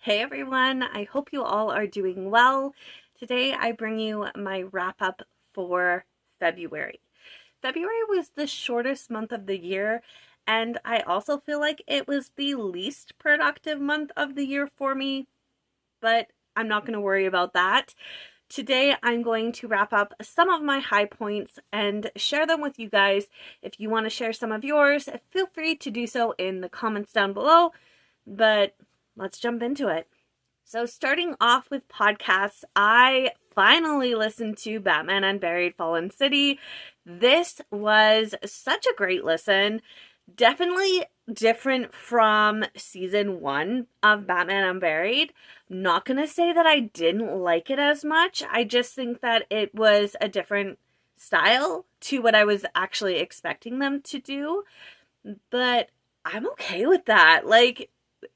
Hey everyone, I hope you all are doing well. Today I bring you my wrap up for February. February was the shortest month of the year, and I also feel like it was the least productive month of the year for me, but I'm not going to worry about that. Today I'm going to wrap up some of my high points and share them with you guys. If you want to share some of yours, feel free to do so in the comments down below, but let's jump into it. So starting off with podcasts, I finally listened to Batman Unburied Fallen City. This was such a great listen. Definitely different from season 1 of Batman Unburied. Not gonna say that I didn't like it as much. I just think that it was a different style to what I was actually expecting them to do. But I'm okay with that. Like,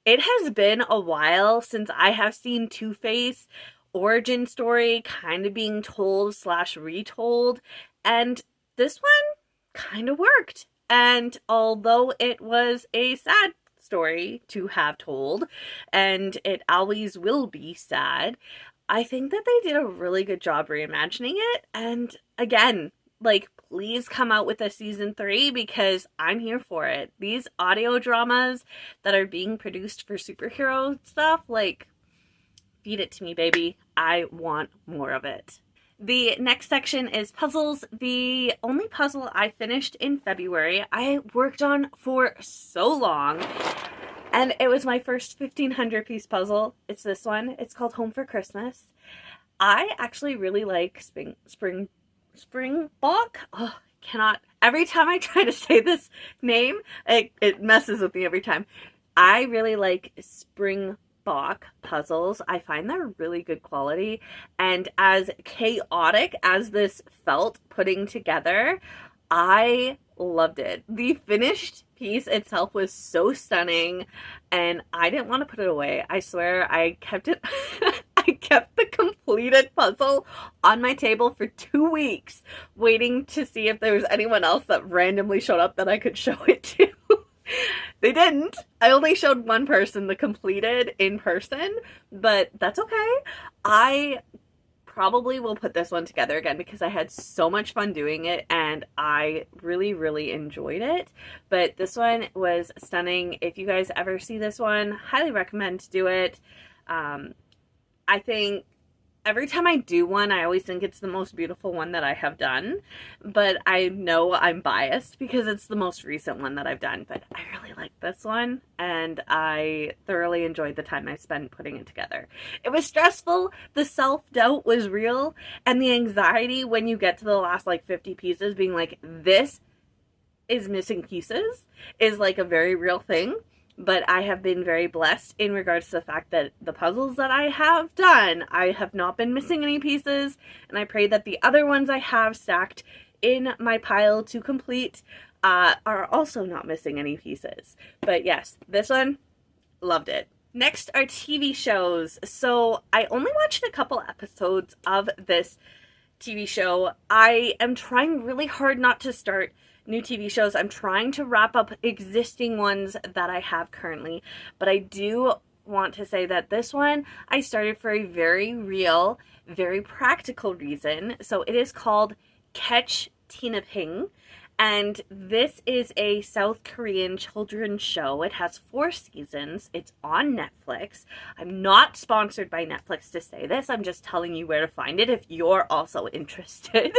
it has been a while since I have seen Two-Face origin story kind of being told / retold, and this one kind of worked. And although it was a sad story to have told, and it always will be sad, I think that they did a really good job reimagining it. And again, like, please come out with a season 3 because I'm here for it. These audio dramas that are being produced for superhero stuff, like, feed it to me, baby. I want more of it. The next section is puzzles. The only puzzle I finished in February, I worked on for so long, and it was my first 1,500 piece puzzle. It's this one. It's called Home for Christmas. I actually really like Springbok. Oh, I cannot. Every time I try to say this name, it messes with me every time. I really like Springbok puzzles. I find they're really good quality. And as chaotic as this felt putting together, I loved it. The finished piece itself was so stunning, and I didn't want to put it away. I swear I kept it. I kept the completed puzzle on my table for 2 weeks, waiting to see if there was anyone else that randomly showed up that I could show it to. They didn't. I only showed one person the completed in person, but that's okay. I probably will put this one together again because I had so much fun doing it and I really, really enjoyed it. But this one was stunning. If you guys ever see this one, highly recommend to do it. I think every time I do one, I always think it's the most beautiful one that I have done. But I know I'm biased because it's the most recent one that I've done. But I really like this one, and I thoroughly enjoyed the time I spent putting it together. It was stressful. The self-doubt was real. And the anxiety when you get to the last, like, 50 pieces, being like, this is missing pieces, is, like, a very real thing. But I have been very blessed in regards to the fact that the puzzles that I have done, I have not been missing any pieces, and I pray that the other ones I have stacked in my pile to complete are also not missing any pieces. But yes, this one, loved it. Next are TV shows. So I only watched a couple episodes of this TV show. I am trying really hard not to start new TV shows. I'm trying to wrap up existing ones that I have currently, but I do want to say that this one I started for a very real, very practical reason. So it is called Catch Tina Ping, and this is a South Korean children's show. It has 4 seasons. It's on Netflix. I'm not sponsored by Netflix to say this. I'm just telling you where to find it if you're also interested.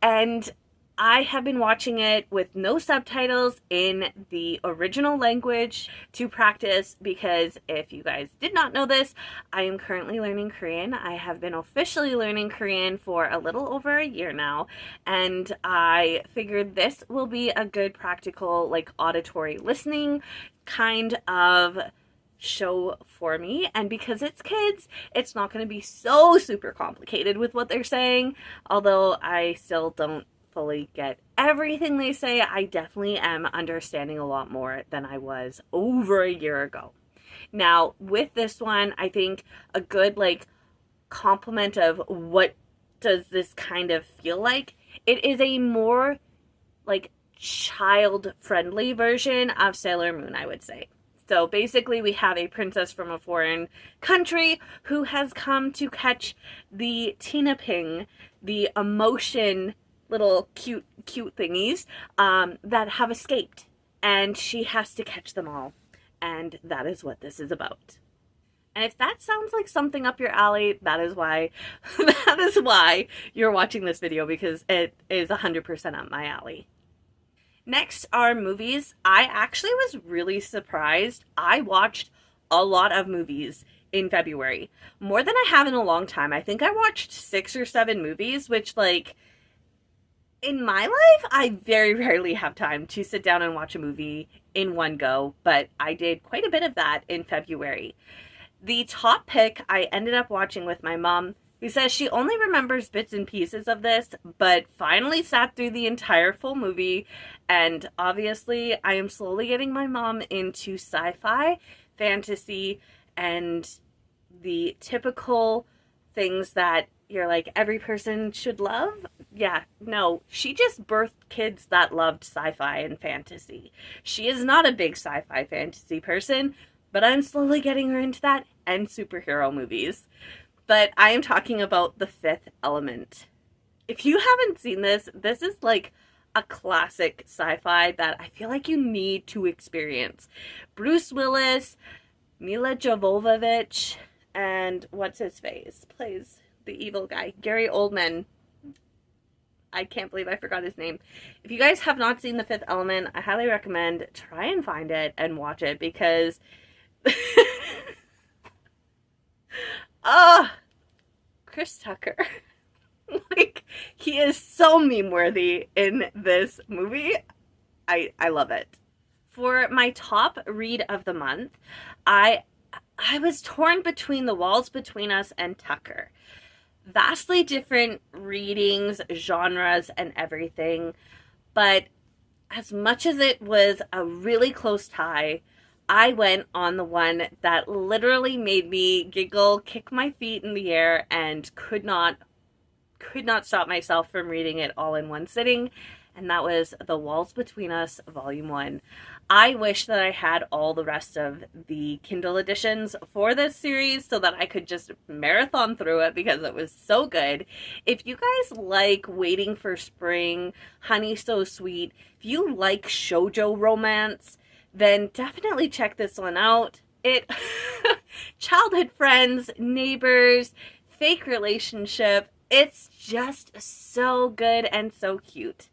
And I have been watching it with no subtitles in the original language to practice because if you guys did not know this, I am currently learning Korean. I have been officially learning Korean for a little over a year now, and I figured this will be a good practical, like, auditory listening kind of show for me. And because it's kids, it's not going to be so super complicated with what they're saying, although I still don't fully get everything they say. I definitely am understanding a lot more than I was over a year ago. Now, with this one, I think a good, like, complement of what does this kind of feel like, it is a more, like, child-friendly version of Sailor Moon, I would say. So basically we have a princess from a foreign country who has come to catch the Tinaping, the emotion little cute thingies that have escaped. And she has to catch them all. And that is what this is about. And if that sounds like something up your alley, that is why you're watching this video, because it is 100% up my alley. Next are movies. I actually was really surprised. I watched a lot of movies in February. More than I have in a long time. I think I watched 6 or 7 movies, which, like, in my life, I very rarely have time to sit down and watch a movie in one go, but I did quite a bit of that in February. The top pick I ended up watching with my mom, who says she only remembers bits and pieces of this, but finally sat through the entire full movie. And obviously, I am slowly getting my mom into sci-fi, fantasy, and the typical things that you're like, every person should love. Yeah, no, she just birthed kids that loved sci-fi and fantasy. She is not a big sci-fi fantasy person, but I'm slowly getting her into that, and superhero movies. But I am talking about The Fifth Element. If you haven't seen this, this is like a classic sci-fi that I feel like you need to experience. Bruce Willis, Mila Jovovich, and what's his face plays the evil guy, Gary Oldman. I can't believe I forgot his name. If you guys have not seen The Fifth Element, I highly recommend try and find it and watch it, because Chris Tucker. Like, he is so meme worthy in this movie. I love it. For my top read of the month, I was torn between The Walls Between Us and Tucker. Vastly different readings, genres, and everything, but as much as it was a really close tie, I went on the one that literally made me giggle, kick my feet in the air, and could not stop myself from reading it all in one sitting, and that was The Walls Between Us, Volume 1. I wish that I had all the rest of the Kindle editions for this series so that I could just marathon through it, because it was so good. If you guys like Waiting for Spring, Honey So Sweet, if you like shoujo romance, then definitely check this one out. It childhood friends, neighbors, fake relationship. It's just so good and so cute.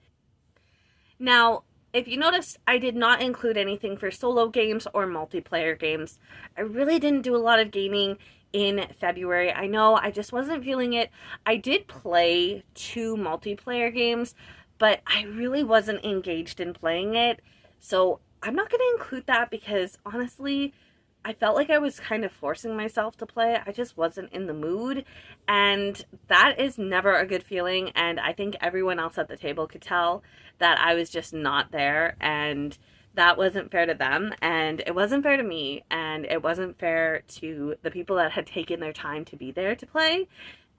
Now, if you noticed, I did not include anything for solo games or multiplayer games. I really didn't do a lot of gaming in February. I know, I just wasn't feeling it. I did play 2 multiplayer games, but I really wasn't engaged in playing it. So I'm not going to include that, because honestly, I felt like I was kind of forcing myself to play. I just wasn't in the mood, and that is never a good feeling, and I think everyone else at the table could tell that I was just not there, and that wasn't fair to them, and it wasn't fair to me, and it wasn't fair to the people that had taken their time to be there to play,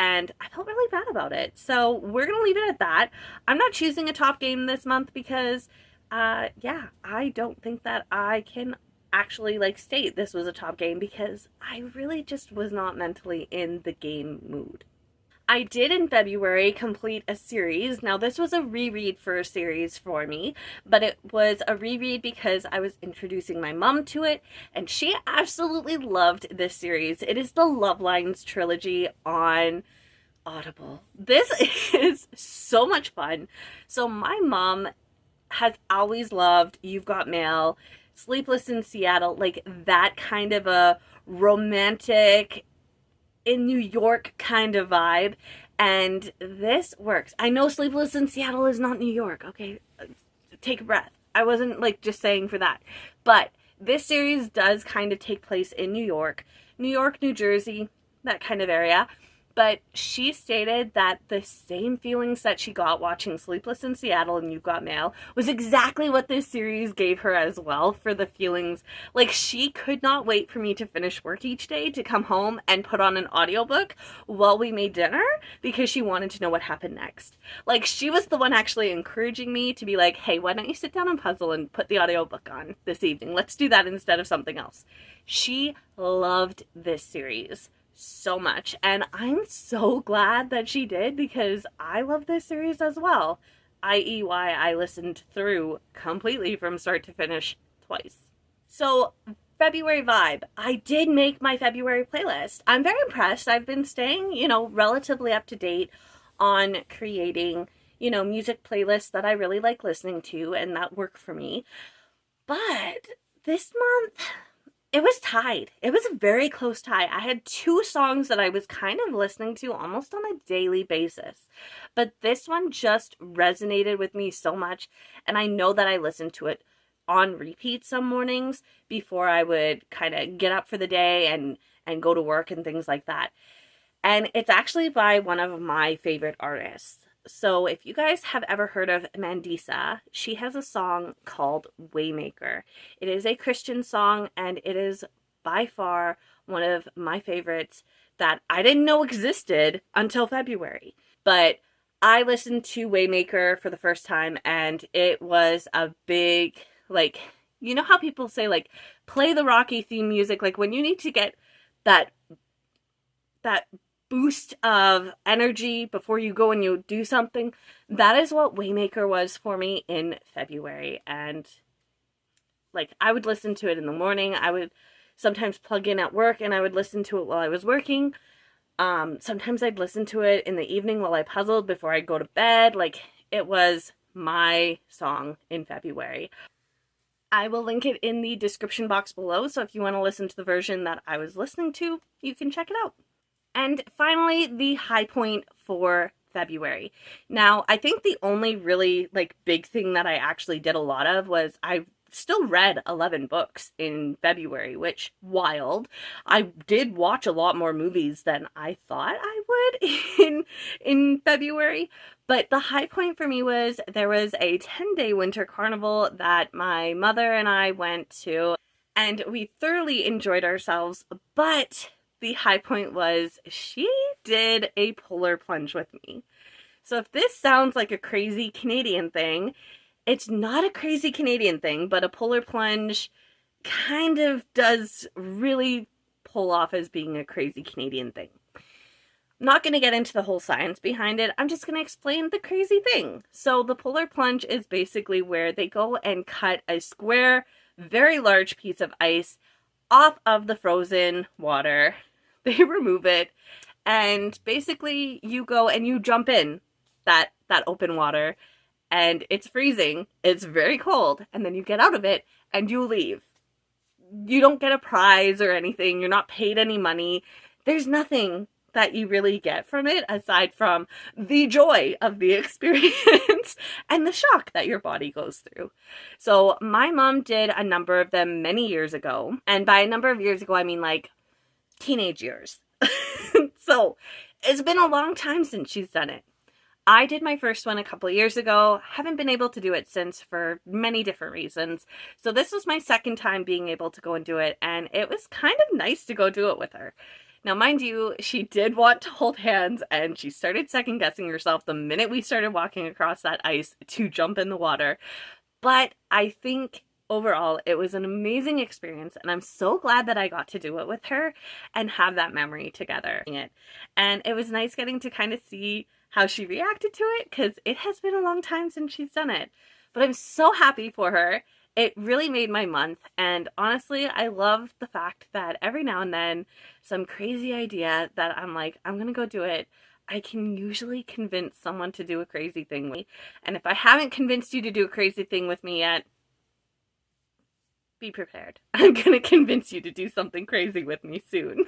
and I felt really bad about it. So we're going to leave it at that. I'm not choosing a top game this month because yeah, I don't think that I can actually like state this was a top game, because I really just was not mentally in the game mood. I did in February complete a series. Now this was a reread for a series for me, but it was a reread because I was introducing my mom to it, and she absolutely loved this series. It is the Love Lines trilogy on Audible. This is so much fun. So my mom has always loved You've Got Mail, Sleepless in Seattle, like that kind of a romantic in New York kind of vibe, and this works. I know Sleepless in Seattle is not New York, okay? Take a breath. I wasn't like just saying for that, but this series does kind of take place in New York, New Jersey, that kind of area, But she stated that the same feelings that she got watching Sleepless in Seattle and You've Got Mail was exactly what this series gave her as well, for the feelings. Like, she could not wait for me to finish work each day to come home and put on an audiobook while we made dinner, because she wanted to know what happened next. Like, she was the one actually encouraging me to be like, hey, why don't you sit down and puzzle and put the audiobook on this evening? Let's do that instead of something else. She loved this series so much, and I'm so glad that she did, because I love this series as well, i.e. why I listened through completely from start to finish twice. So, February vibe. I did make my February playlist. I'm very impressed. I've been staying, relatively up to date on creating, music playlists that I really like listening to and that work for me. But this month, it was tied. It was a very close tie. I had two songs that I was kind of listening to almost on a daily basis. But this one just resonated with me so much. And I know that I listened to it on repeat some mornings before I would kind of get up for the day and go to work and things like that. And it's actually by one of my favorite artists. So if you guys have ever heard of Mandisa, she has a song called Waymaker. It is a Christian song, and it is by far one of my favorites that I didn't know existed until February. But I listened to Waymaker for the first time, and it was a big, you know how people say, play the Rocky theme music, when you need to get that boost of energy before you go and you do something. That is what Waymaker was for me in February. And I would listen to it in the morning. I would sometimes plug in at work and I would listen to it while I was working. Sometimes I'd listen to it in the evening while I puzzled before I'd go to bed. It was my song in February. I will link it in the description box below, so if you want to listen to the version that I was listening to, you can check it out. And finally, the high point for February. Now, I think the only really big thing that I actually did a lot of was I still read 11 books in February, which, wild. I did watch a lot more movies than I thought I would in February. But the high point for me was there was a 10-day winter carnival that my mother and I went to, and we thoroughly enjoyed ourselves, but the high point was she did a polar plunge with me. So if this sounds like a crazy Canadian thing, it's not a crazy Canadian thing, but a polar plunge kind of does really pull off as being a crazy Canadian thing. I'm not going to get into the whole science behind it. I'm just going to explain the crazy thing. So the polar plunge is basically where they go and cut a square, very large piece of ice off of the frozen water. They remove it, and basically you go and you jump in that open water, and it's freezing. It's very cold, and then you get out of it and you leave. You don't get a prize or anything. You're not paid any money. There's nothing that you really get from it aside from the joy of the experience and the shock that your body goes through. So my mom did a number of them many years ago, and by a number of years ago I mean teenage years. So it's been a long time since she's done it. I did my first one a couple of years ago. Haven't been able to do it since for many different reasons. So this was my second time being able to go and do it, and it was kind of nice to go do it with her. Now, mind you, she did want to hold hands, and she started second guessing herself the minute we started walking across that ice to jump in the water. But I think overall, it was an amazing experience, and I'm so glad that I got to do it with her and have that memory together. And it was nice getting to kind of see how she reacted to it, because it has been a long time since she's done it. But I'm so happy for her. It really made my month, and honestly, I love the fact that every now and then, some crazy idea that I'm I'm gonna go do it, I can usually convince someone to do a crazy thing with me. And if I haven't convinced you to do a crazy thing with me yet, be prepared. I'm gonna convince you to do something crazy with me soon.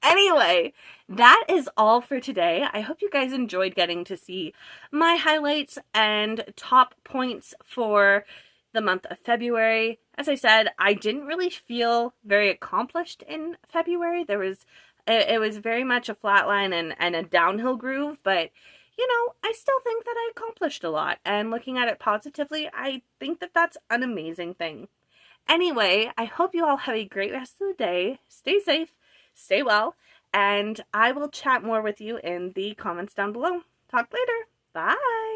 Anyway, that is all for today. I hope you guys enjoyed getting to see my highlights and top points for the month of February. As I said, I didn't really feel very accomplished in February. It was very much a flat line and a downhill groove, but you know, I still think that I accomplished a lot. And looking at it positively, I think that that's an amazing thing. Anyway, I hope you all have a great rest of the day. Stay safe, stay well, and I will chat more with you in the comments down below. Talk later. Bye.